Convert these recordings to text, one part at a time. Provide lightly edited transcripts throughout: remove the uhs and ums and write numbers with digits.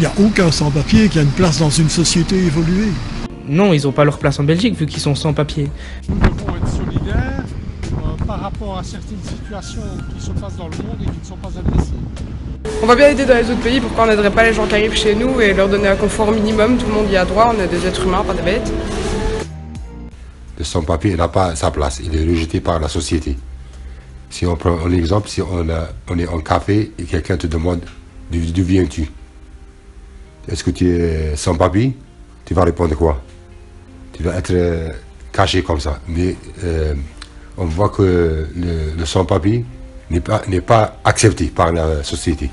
Il n'y a aucun sans-papier qui a une place dans une société évoluée. Non, ils n'ont pas leur place en Belgique vu qu'ils sont sans papier. Nous devons être solidaires par rapport à certaines situations qui se passent dans le monde et qui ne sont pas adressées. On va bien aider dans les autres pays, pourquoi on n'aiderait pas les gens qui arrivent chez nous et leur donner un confort minimum? Tout le monde y a droit, on est des êtres humains, pas des bêtes. Le sans-papier n'a pas sa place, il est rejeté par la société. Si on prend un exemple, si on est en café et quelqu'un te demande d'où viens-tu? Est-ce que tu es sans papier? Tu vas répondre quoi? Tu vas être caché comme ça. Mais on voit que le sans-papier n'est pas accepté par la société.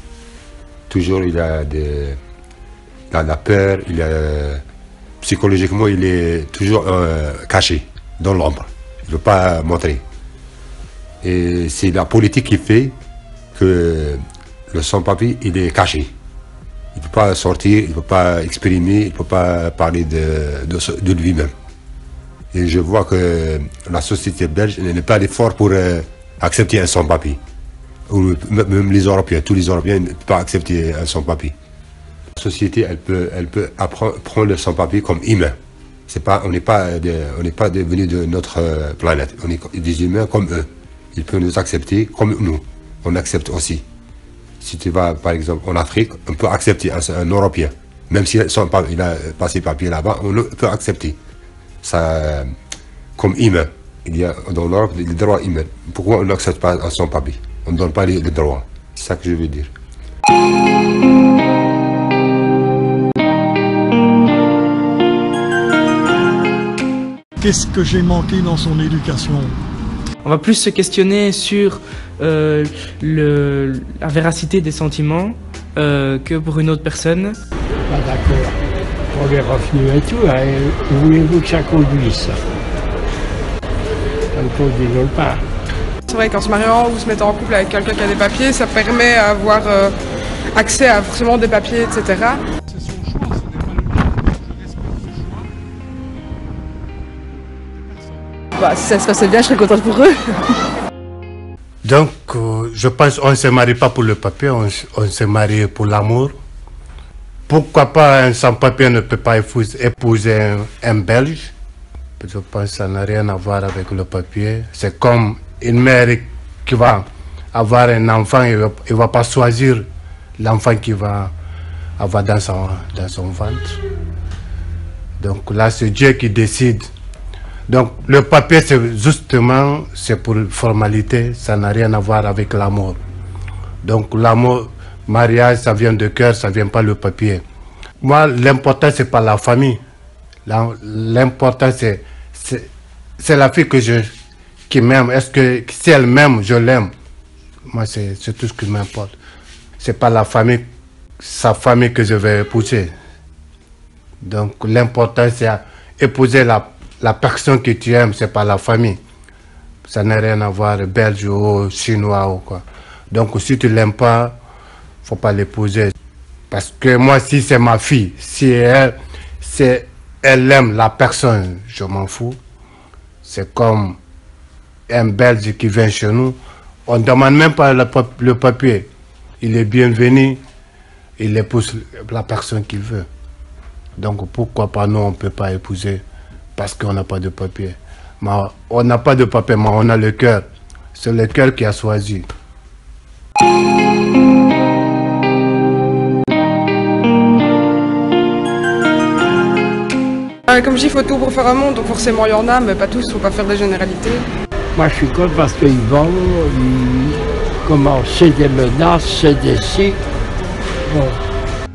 Toujours il a la peur, psychologiquement il est toujours caché dans l'ombre. Il ne veut pas montrer. Et c'est la politique qui fait que le sans-papier il est caché. Il ne peut pas sortir, il ne peut pas exprimer, il ne peut pas parler de lui-même. Et je vois que la société belge n'est pas d'effort pour accepter un sans-papier. Ou même les Européens, tous les Européens ne peuvent pas accepter un sans-papier. La société, elle peut prendre le sans-papier comme humain. On n'est pas devenus de notre planète. On est des humains comme eux. Ils peuvent nous accepter comme nous. On accepte aussi. Si tu vas, par exemple, en Afrique, on peut accepter un Européen. Même s'il a passé papier là-bas, on peut accepter. Ça, comme humain. Il y a dans l'Europe les droits humains. Pourquoi on n'accepte pas un sans-papier? On ne donne pas les droits. C'est ça que je veux dire. Qu'est-ce que j'ai manqué dans son éducation? On va plus se questionner sur la véracité des sentiments que pour une autre personne. Ah, d'accord. Pour les revenus et tout, hein, voulez-vous que ça conduise? Ça ne conduit nulle part. C'est vrai qu'en se mariant ou se mettant en couple avec quelqu'un qui a des papiers, ça permet d'avoir accès à forcément des papiers, etc. C'est son choix, ce n'est pas le mien. Je respecte le choix. Bah, si ça se passait bien, je serais contente pour eux. Donc, je pense qu'on ne se marie pas pour le papier, on se marie pour l'amour. Pourquoi pas un sans-papier ne peut pas épouser un Belge? Je pense que ça n'a rien à voir avec le papier. C'est comme une mère qui va avoir un enfant, il ne va pas choisir l'enfant qu'il va avoir dans son ventre. Donc là, c'est Dieu qui décide. Donc le papier, c'est pour formalité, ça n'a rien à voir avec l'amour. Donc l'amour, mariage, ça vient de cœur, ça ne vient pas le papier. Moi, l'important, c'est pas la famille. L'important, c'est la fille qui m'aime. Est-ce que si elle m'aime, je l'aime? Moi, c'est tout ce qui m'importe. C'est pas la famille, sa famille que je vais épouser. Donc l'important, c'est épouser la personne que tu aimes, c'est pas la famille. Ça n'a rien à voir belge ou chinois ou quoi. Donc si tu l'aimes pas, faut pas l'épouser. Parce que moi, si c'est ma fille, si elle aime la personne, je m'en fous. C'est comme un Belge qui vient chez nous, on ne demande même pas le papier. Il est bienvenu, il épouse la personne qu'il veut. Donc pourquoi pas nous, on ne peut pas épouser parce qu'on n'a pas de papier. Mais on n'a pas de papier, mais on a le cœur. C'est le cœur qui a choisi. Comme je dis, il faut tout pour faire un monde, donc forcément il y en a, mais pas tous, il ne faut pas faire des généralités. Moi, je suis contre parce qu'ils vont, c'est des menaces, c'est des cycles. Bon.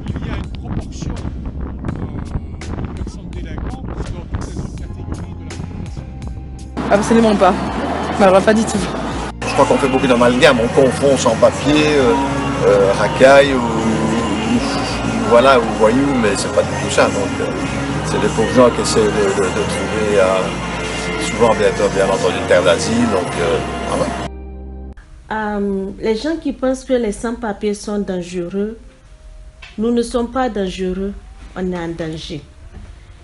Il y a une proportion de personnes délinquantes dans toutes les autres catégories de la population. Absolument pas. Mais alors pas du tout. Je crois qu'on fait beaucoup d'amalgame, on confond sans-papier, racaille ou voilà, ou voyou, mais c'est pas du tout ça. Donc c'est des pauvres gens qui essaient de trouver souvent bien entendu une terre d'asile. Donc voilà. Les gens qui pensent que les sans-papiers sont dangereux, nous ne sommes pas dangereux, on est en danger.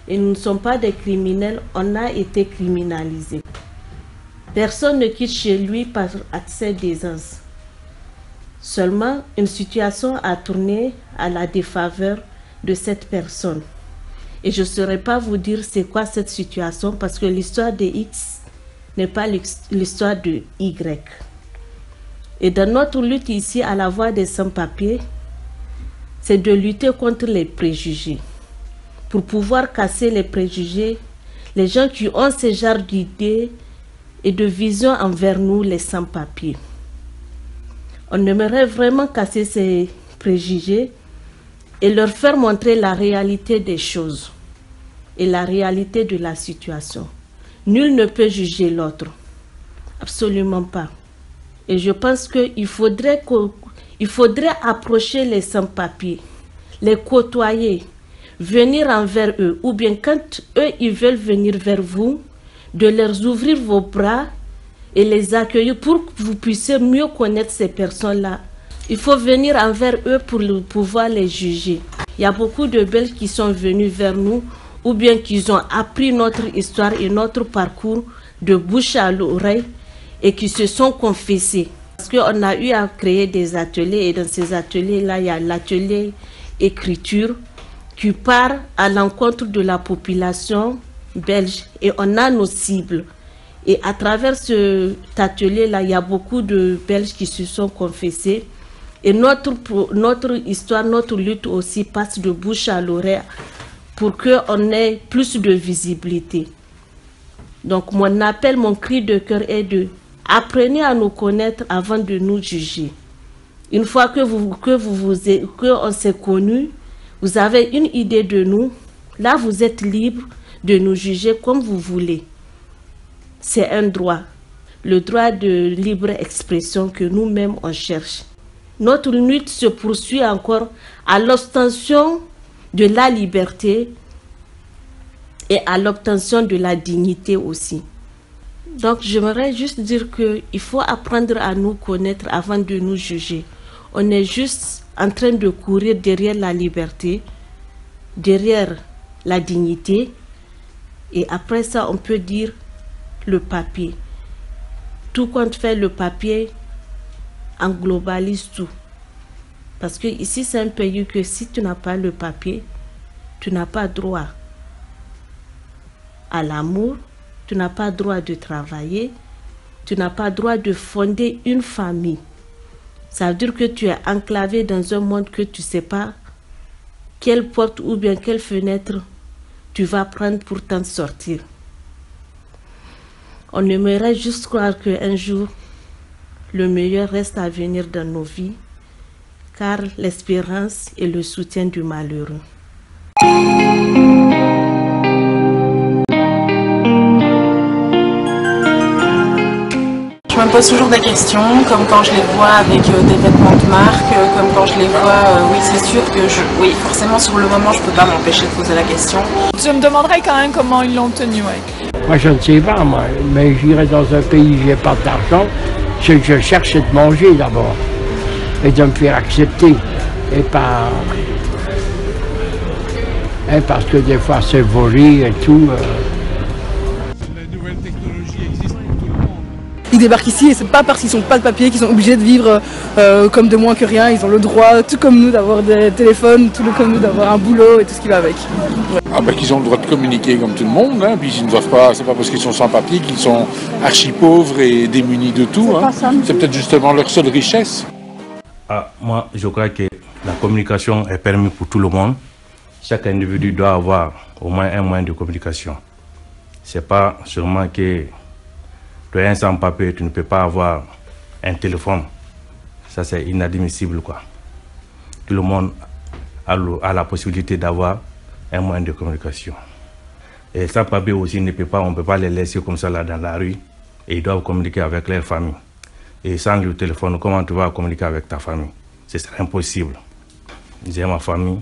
Et nous ne sommes pas des criminels, on a été criminalisés. Personne ne quitte chez lui par accès d'aisance. Seulement, une situation a tourné à la défaveur de cette personne. Et je ne saurais pas vous dire c'est quoi cette situation parce que l'histoire de X n'est pas l'histoire de Y. Et dans notre lutte ici à la Voix des sans-papiers, c'est de lutter contre les préjugés. Pour pouvoir casser les préjugés, les gens qui ont ce genre d'idées et de vision envers nous, les sans-papiers. On aimerait vraiment casser ces préjugés et leur faire montrer la réalité des choses et la réalité de la situation. Nul ne peut juger l'autre. Absolument pas. Et je pense qu'il faudrait approcher les sans-papiers, les côtoyer, venir envers eux, ou bien quand eux, ils veulent venir vers vous, de leur ouvrir vos bras et les accueillir pour que vous puissiez mieux connaître ces personnes-là. Il faut venir envers eux pour pouvoir les juger. Il y a beaucoup de Belges qui sont venus vers nous, ou bien qui ont appris notre histoire et notre parcours de bouche à l'oreille et qui se sont confessés. Parce qu'on a eu à créer des ateliers et dans ces ateliers-là, il y a l'atelier écriture qui part à l'encontre de la population belge et on a nos cibles. Et à travers cet atelier-là, il y a beaucoup de Belges qui se sont confessés. Et notre histoire, notre lutte aussi passe de bouche à l'oreille pour qu'on ait plus de visibilité. Donc mon appel, mon cri de cœur est de apprenez à nous connaître avant de nous juger. Une fois qu'on s'est connus, vous avez une idée de nous, là vous êtes libre de nous juger comme vous voulez. C'est un droit, le droit de libre expression que nous-mêmes on cherche. Notre lutte se poursuit encore à l'obtention de la liberté et à l'obtention de la dignité aussi. Donc j'aimerais juste dire qu'il faut apprendre à nous connaître avant de nous juger. On est juste en train de courir derrière la liberté, derrière la dignité, et après ça on peut dire le papier. Tout compte fait, le papier en globalise tout. Parce que ici c'est un pays que si tu n'as pas le papier, tu n'as pas droit à l'amour, tu n'as pas droit de travailler, tu n'as pas droit de fonder une famille. Ça veut dire que tu es enclavé dans un monde que tu ne sais pas quelle porte ou bien quelle fenêtre tu vas prendre pour t'en sortir. On aimerait juste croire qu'un jour, le meilleur reste à venir dans nos vies, car l'espérance est le soutien du malheureux. Je me pose toujours des questions, comme quand je les vois avec des vêtements de marque, comme quand je les vois, oui c'est sûr que oui forcément sur le moment je peux pas m'empêcher de poser la question. Je me demanderais quand même comment ils l'ont tenu, ouais. Moi je ne sais pas, moi, mais j'irai dans un pays où j'ai pas d'argent, ce que je cherche c'est de manger d'abord, et de me faire accepter, et pas... Et parce que des fois c'est volé et tout. Les nouvelles technologies existent pour tout le monde. Ils débarquent ici et c'est pas parce qu'ils n'ont pas de papier qu'ils sont obligés de vivre comme de moins que rien. Ils ont le droit, tout comme nous, d'avoir des téléphones, tout comme nous, d'avoir un boulot et tout ce qui va avec. Ouais. Ah ben qu'ils ont le droit de communiquer comme tout le monde, hein. Puis ils ne doivent pas, c'est pas parce qu'ils sont sans papier qu'ils sont archi pauvres et démunis de tout. Hein. C'est peut-être justement leur seule richesse. Ah, moi, je crois que la communication est permise pour tout le monde. Chaque individu doit avoir au moins un moyen de communication. C'est pas seulement que tu es un sans-papier, tu ne peux pas avoir un téléphone. Ça, c'est inadmissible, quoi. Tout le monde a la possibilité d'avoir un moyen de communication. Et sans-papier aussi, on ne peut pas les laisser comme ça là dans la rue. Et ils doivent communiquer avec leur famille. Et sans le téléphone, comment tu vas communiquer avec ta famille? C'est impossible. J'ai ma famille,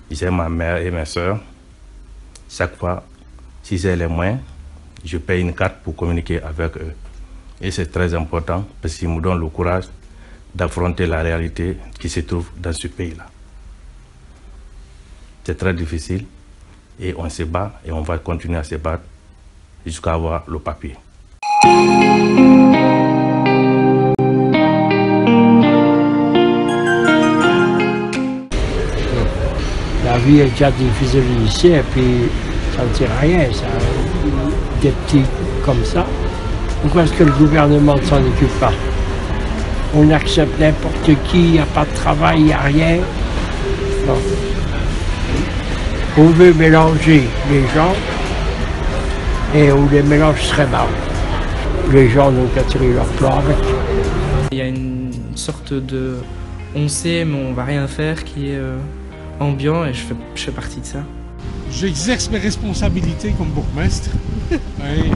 j'ai ma mère et mes soeurs. Chaque fois, si j'ai les moyens, je paye une carte pour communiquer avec eux. Et c'est très important parce qu'ils me donnent le courage d'affronter la réalité qui se trouve dans ce pays-là. C'est très difficile et on se bat et on va continuer à se battre jusqu'à avoir le papier. La vie est déjà difficile ici et puis ça ne tire à rien, ça. Des petits comme ça. Pourquoi est-ce que le gouvernement ne s'en occupe pas? On accepte n'importe qui, il n'y a pas de travail, il n'y a rien. Non. On veut mélanger les gens et on les mélange très mal. Les gens n'ont qu'à tirer leur plan avec. Il y a une sorte de on sait mais on va rien faire qui est ambiant et je fais partie de ça. J'exerce mes responsabilités comme bourgmestre et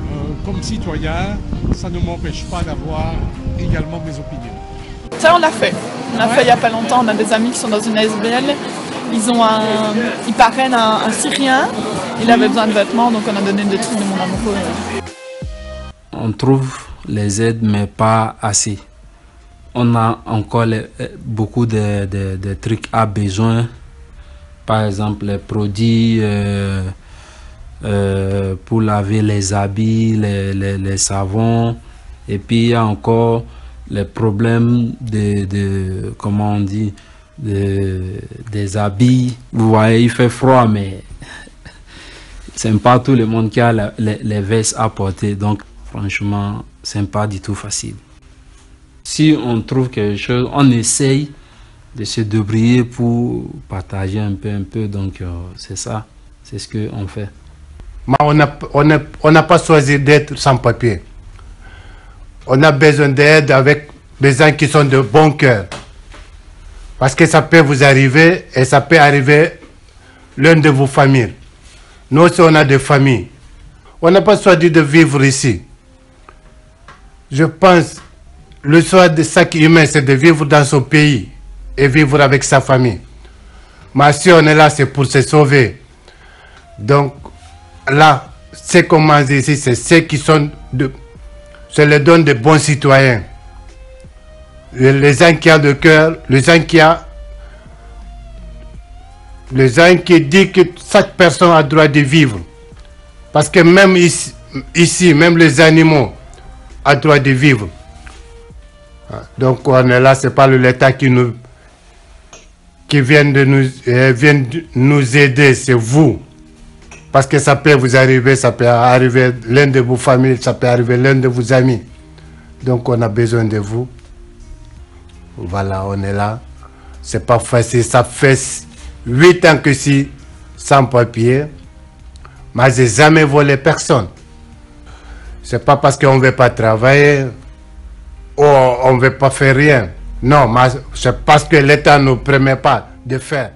comme citoyen, ça ne m'empêche pas d'avoir également mes opinions. Ça on l'a fait. On l'a fait il n'y a pas longtemps, on a des amis qui sont dans une ASBL. Ils parrainent un Syrien, il avait besoin de vêtements donc on a donné des trucs de mon amoureux. On trouve les aides mais pas assez. On a encore beaucoup de trucs à besoin. Par exemple les produits pour laver les habits, les savons. Et puis il y a encore les problèmes comment on dit, des habits. Vous voyez, il fait froid, mais c'est pas tout le monde qui a les vestes à porter. Donc, franchement, c'est pas du tout facile. Si on trouve quelque chose, on essaye de se débrouiller pour partager un peu. Donc, c'est ça, c'est ce qu'on fait. On n'a pas choisi d'être sans papier. On a besoin d'aide avec des gens qui sont de bon cœur. Parce que ça peut vous arriver et ça peut arriver l'un de vos familles. Nous aussi, on a des familles. On n'a pas choisi de vivre ici. Je pense le choix de chaque humain, c'est de vivre dans son pays et vivre avec sa famille. Mais si on est là, c'est pour se sauver. Donc là, ce qu'on mange ici, c'est ceux qui sont c'est le don de bons citoyens. Les gens qui ont de cœur, les gens qui disent que chaque personne a le droit de vivre. Parce que même ici, même les animaux ont le droit de vivre. Donc on est là, c'est pas l'État qui vient de nous aider, c'est vous. Parce que ça peut vous arriver, ça peut arriver l'un de vos familles, ça peut arriver l'un de vos amis. Donc on a besoin de vous. Voilà, on est là. C'est pas facile, ça fait 8 ans que je suis sans papier. Mais je n'ai jamais volé personne. C'est pas parce qu'on ne veut pas travailler ou on ne veut pas faire rien. Non, c'est parce que l'État ne nous permet pas de faire.